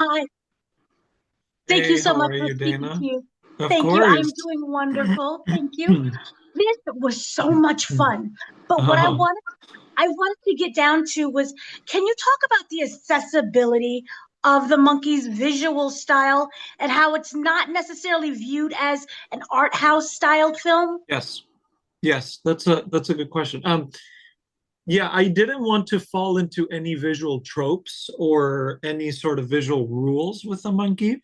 Hi, thank you Hey, so how much are for you, speaking to Dana? you. Of Thank you. I'm course. doing wonderful. Thank you. This was so much fun. But what Oh, I wanted to get down to was, can you talk about the accessibility of the monkey's visual style and how it's not necessarily viewed as an art house styled film? yes. Yes, that's a good question. Yeah, I didn't want to fall into any visual tropes or any sort of visual rules with the monkey.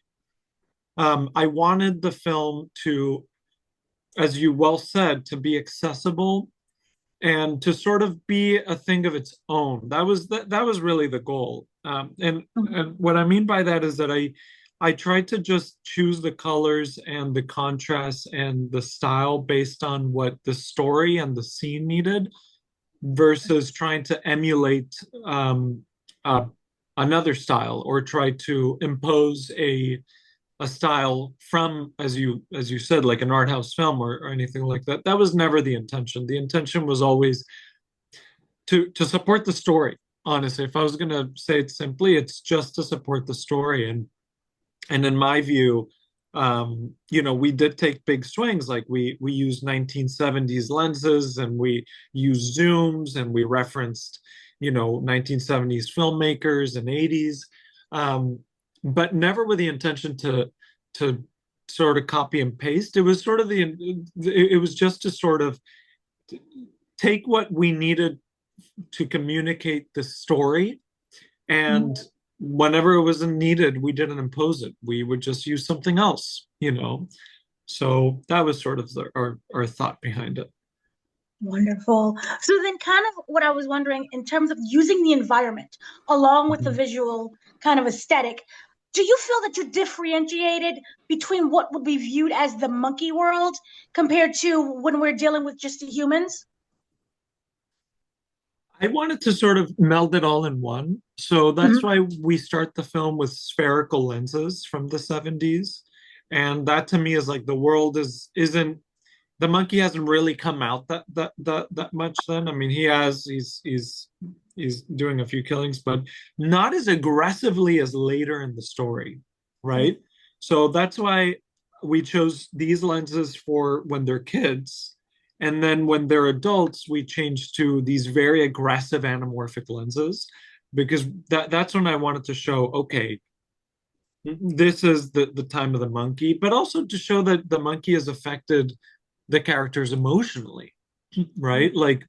I wanted the film to, as you well said, to be accessible and to sort of be a thing of its own. That was really the goal. And what I mean by that is that I tried to just choose the colors and the contrasts and the style based on what the story and the scene needed versus trying to emulate uh, another style or try to impose a style from, as you said, like an art house film or anything like that. That was never the intention. The intention was always to support the story. Honestly, if I was going to say it simply, it's just to support the story. And in my view, we did take big swings. Like we used 1970s lenses and we used zooms and we referenced 1970s filmmakers and 80s, but never with the intention to sort of copy and paste. It was sort of it was just to sort of take what we needed to communicate the story, and whenever it wasn't needed, we didn't impose it. We would just use something else. So that was sort of our thought behind it. Wonderful. So then kind of what I was wondering in terms of using the environment along with the Mhm. visual kind of aesthetic, do you feel that you differentiated between what would be viewed as the monkey world compared to when we're dealing with just the humans? I wanted to sort of meld it all in one. So that's Mhm. why we start the film with spherical lenses from the 70s. And that to me is like the world isn't the monkey hasn't really come out that much then. I mean, he's doing a few killings, but not as aggressively as later in the story, right? So that's why we chose these lenses for when they're kids. And then when they're adults, we changed to these very aggressive anamorphic lenses because that's when I wanted to show, okay, this is the time of the monkey, but also to show that the monkey has affected the characters emotionally, right? Like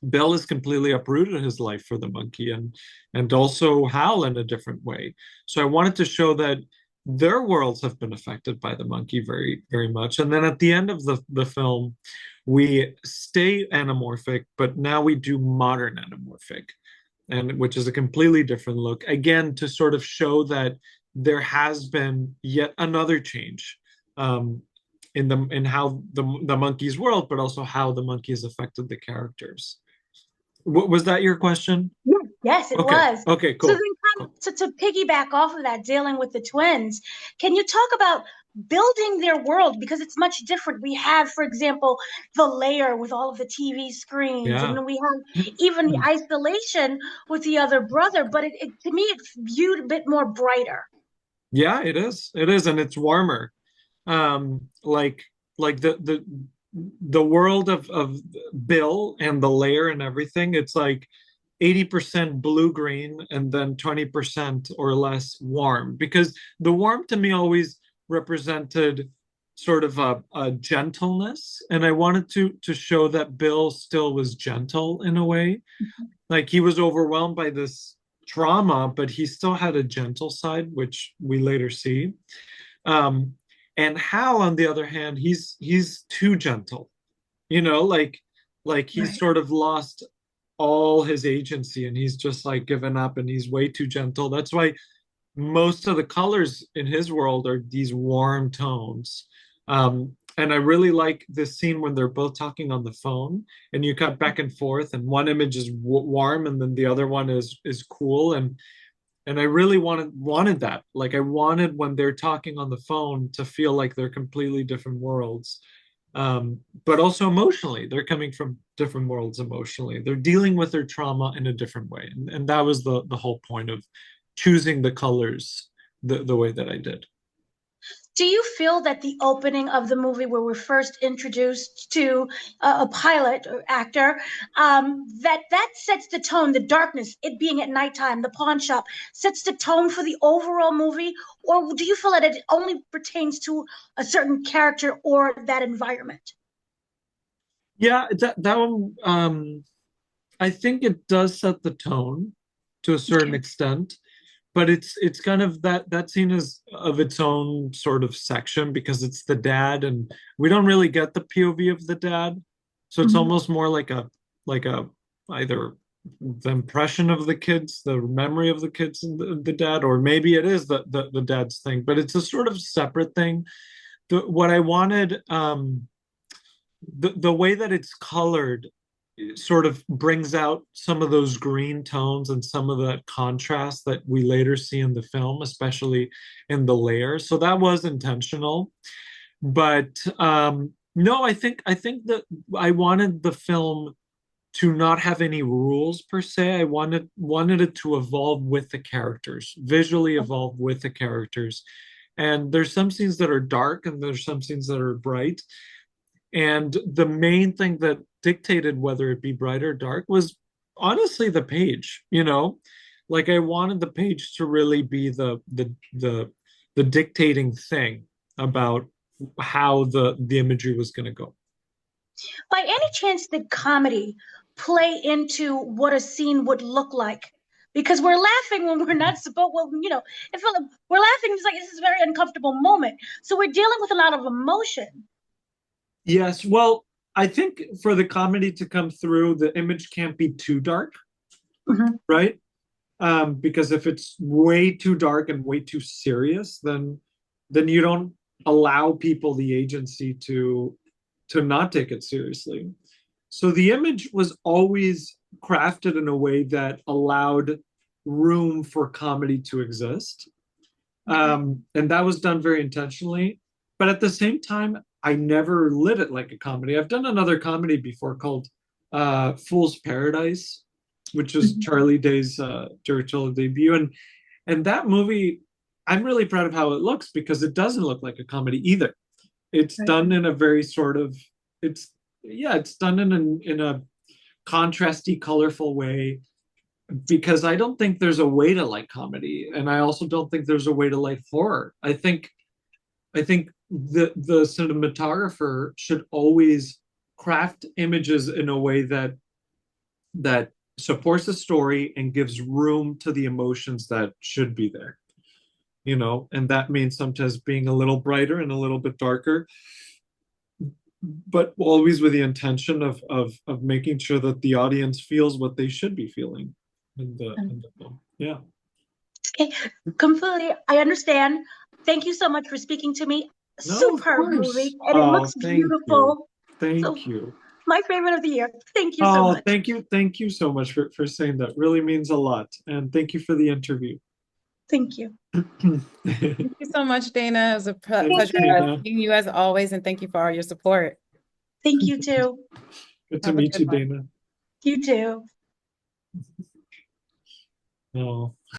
Bill has completely uprooted his life for the monkey, and also Hal in a different way. So I wanted to show that their worlds have been affected by the monkey very, very much. And then at the end of the film, we stay anamorphic, but now we do modern anamorphic, and which is a completely different look. Again, to sort of show that there has been yet another change in how the monkey's world, but also how the monkey has affected the characters. What was that your question? Yes, yes, it Okay. was. Okay, So then cool. kind of to piggyback off of that, dealing with the twins, can you talk about building their world? Because it's much different. We have, for example, the layer with all of the TV screens, and Yeah. then we have even the isolation with the other brother, but to me it's viewed a bit more brighter. Yeah, it is. It is, and it's warmer. Like the world of Bill and the layer and everything, it's like 80% blue green and then 20% or less warm, because the warm to me always represented sort of a gentleness, and I wanted to show that Bill still was gentle in a way. Like he was overwhelmed by this trauma, but he still had a gentle side, which we later see. um, and Hal, on the other hand, he's too gentle. Like he's Right. sort of lost all his agency, and he's just like given up, and he's way too gentle. That's why most of the colors in his world are these warm tones. And I really like this scene when they're both talking on the phone, and you cut back and forth, and one image is warm, and then the other one is cool, and I really wanted that. Like I wanted when they're talking on the phone to feel like they're completely different worlds. But also emotionally, they're coming from different worlds emotionally. They're dealing with their trauma in a different way. And that was the whole point of choosing the colors the way that I did. Do you feel that the opening of the movie, where we're first introduced to a pilot or actor, that sets the tone, the darkness, it being at nighttime, the pawn shop, sets the tone for the overall movie? Or do you feel that it only pertains to a certain character or that environment? Yeah, that one, I think it does set the tone to a certain Okay. extent, but it's kind of that scene is of its own sort of section because it's the dad, and we don't really get the POV of the dad, so it's Mhm. almost more like a either the impression of the kids, the memory of the kids and the dad, or maybe it is the dad's thing, but it's a sort of separate thing. What I wanted, the way that it's colored sort of brings out some of those green tones and some of that contrast that we later see in the film, especially in the layers. So that was intentional. But no, I think that I wanted the film to not have any rules per se. I wanted it to evolve with the characters, visually evolve with the characters. And there's some scenes that are dark and there's some scenes that are bright. And the main thing that dictated whether it be bright or dark was honestly the page, you know? Like I wanted the page to really be the dictating thing about how the imagery was going to go. By any chance, did comedy play into what a scene would look like? Because we're laughing when we're not supposed. Well, it felt like we're laughing. It's like this is a very uncomfortable moment. So we're dealing with a lot of emotion. Yes, well, I think for the comedy to come through, the image can't be too dark, Mhm. right? Because if it's way too dark and way too serious, then you don't allow people the agency to not take it seriously. So the image was always crafted in a way that allowed room for comedy to exist. Okay. And that was done very intentionally. But at the same time, I never lit it like a comedy. I've done another comedy before called Fool's Paradise, which is Mhm. Charlie Day's directorial debut. And that movie, I'm really proud of how it looks because it doesn't look like a comedy either. It's Right. done in a very sort of it's yeah, it's done in a contrasty, colorful way because I don't think there's a way to like comedy, and I also don't think there's a way to like horror. I think the cinematographer should always craft images in a way that supports the story and gives room to the emotions that should be there. And that means sometimes being a little brighter and a little bit darker, but always with the intention of making sure that the audience feels what they should be feeling in the film. Yeah. Okay. Completely. I understand. Thank you so much for speaking to me. No, of Superb movie, course. and it Oh, looks thank you. beautiful. So Thank you. my favorite of the year. Thank you so Oh, much. thank you. Thank you so much for saying that. Really means a lot. And thank you for the interview. Thank you. Thank you so much, Dana. It was a Thanks, Thank pleasure you. Dana. seeing you as always, and thank you for all your support. Thank you too. Good to Have a meet good you, one. Dana. You too. Oh.